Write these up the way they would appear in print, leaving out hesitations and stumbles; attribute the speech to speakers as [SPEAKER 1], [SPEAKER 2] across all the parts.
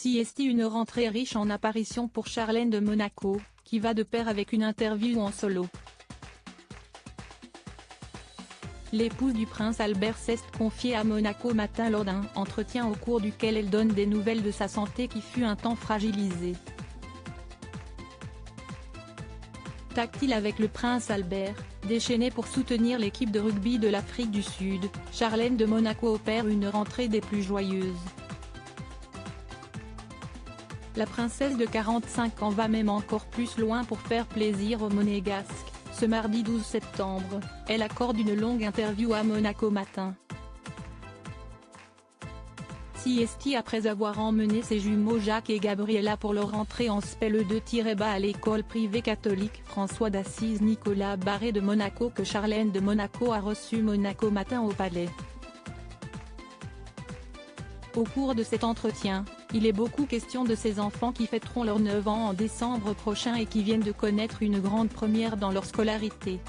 [SPEAKER 1] CST, une rentrée riche en apparitions pour Charlène de Monaco, qui va de pair avec une interview en solo. L'épouse du prince Albert s'est confiée à Monaco Matin lors d'un entretien au cours duquel elle donne des nouvelles de sa santé qui fut un temps fragilisée. Tactile avec le prince Albert, déchaînée pour soutenir l'équipe de rugby de l'Afrique du Sud, Charlène de Monaco opère une rentrée des plus joyeuses. La princesse de 45 ans va même encore plus loin pour faire plaisir aux Monégasques. Ce mardi 12 septembre, elle accorde une longue interview à Monaco Matin. CST, après avoir emmené ses jumeaux Jacques et Gabriella pour leur entrée en SPE2-bas à l'école privée catholique François d'Assise Nicolas Barré de Monaco, que Charlène de Monaco a reçu Monaco Matin au Palais. Au cours de cet entretien, il est beaucoup question de ses enfants qui fêteront leurs 9 ans en décembre prochain et qui viennent de connaître une grande première dans leur scolarité.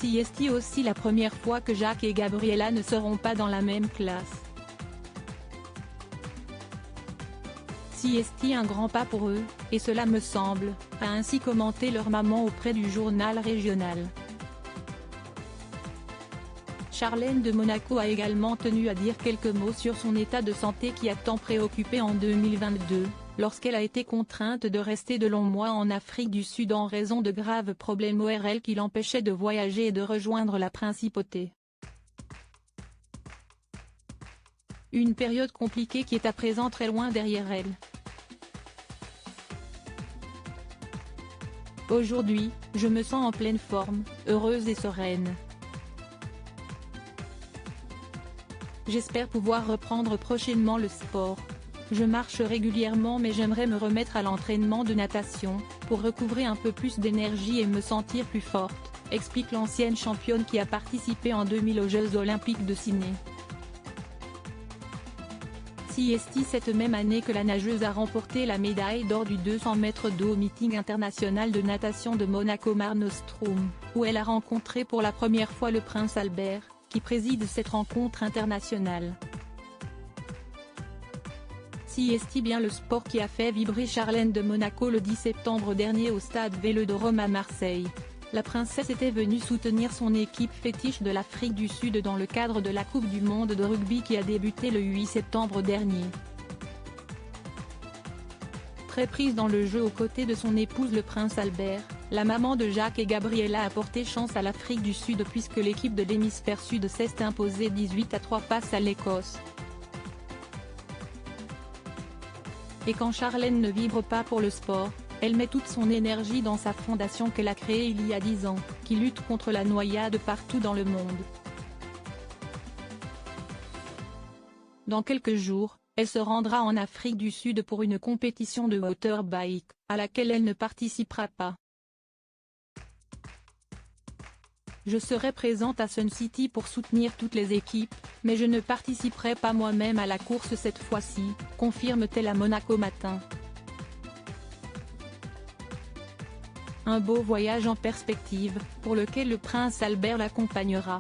[SPEAKER 1] CST aussi la première fois que Jacques et Gabriella ne seront pas dans la même classe. CST, un grand pas pour eux, et cela me semble, a ainsi commenté leur maman auprès du journal régional. Charlène de Monaco a également tenu à dire quelques mots sur son état de santé qui a tant préoccupé en 2022, lorsqu'elle a été contrainte de rester de longs mois en Afrique du Sud en raison de graves problèmes ORL qui l'empêchaient de voyager et de rejoindre la principauté. Une période compliquée qui est à présent très loin derrière elle. Aujourd'hui, je me sens en pleine forme, heureuse et sereine. J'espère pouvoir reprendre prochainement le sport. Je marche régulièrement mais j'aimerais me remettre à l'entraînement de natation, pour recouvrer un peu plus d'énergie et me sentir plus forte, explique l'ancienne championne qui a participé en 2000 aux Jeux Olympiques de Sydney. CST, cette même année que la nageuse a remporté la médaille d'or du 200 mètres d'eau au meeting international de natation de Monaco Mare Nostrum, où elle a rencontré pour la première fois le prince Albert, qui préside cette rencontre internationale. CST, bien le sport qui a fait vibrer Charlène de Monaco le 10 septembre dernier au stade Vélodrome à Marseille. La princesse était venue soutenir son équipe fétiche de l'Afrique du Sud dans le cadre de la Coupe du monde de rugby qui a débuté le 8 septembre dernier. Très prise dans le jeu aux côtés de son épouse le prince Albert, la maman de Jacques et Gabriella a porté chance à l'Afrique du Sud puisque l'équipe de l'hémisphère sud s'est imposée 18-3 face à l'Écosse. Et quand Charlène ne vibre pas pour le sport, elle met toute son énergie dans sa fondation qu'elle a créée il y a 10 ans, qui lutte contre la noyade partout dans le monde. Dans quelques jours, elle se rendra en Afrique du Sud pour une compétition de water bike, à laquelle elle ne participera pas. Je serai présente à Sun City pour soutenir toutes les équipes, mais je ne participerai pas moi-même à la course cette fois-ci, confirme-t-elle à Monaco Matin. Un beau voyage en perspective, pour lequel le prince Albert l'accompagnera.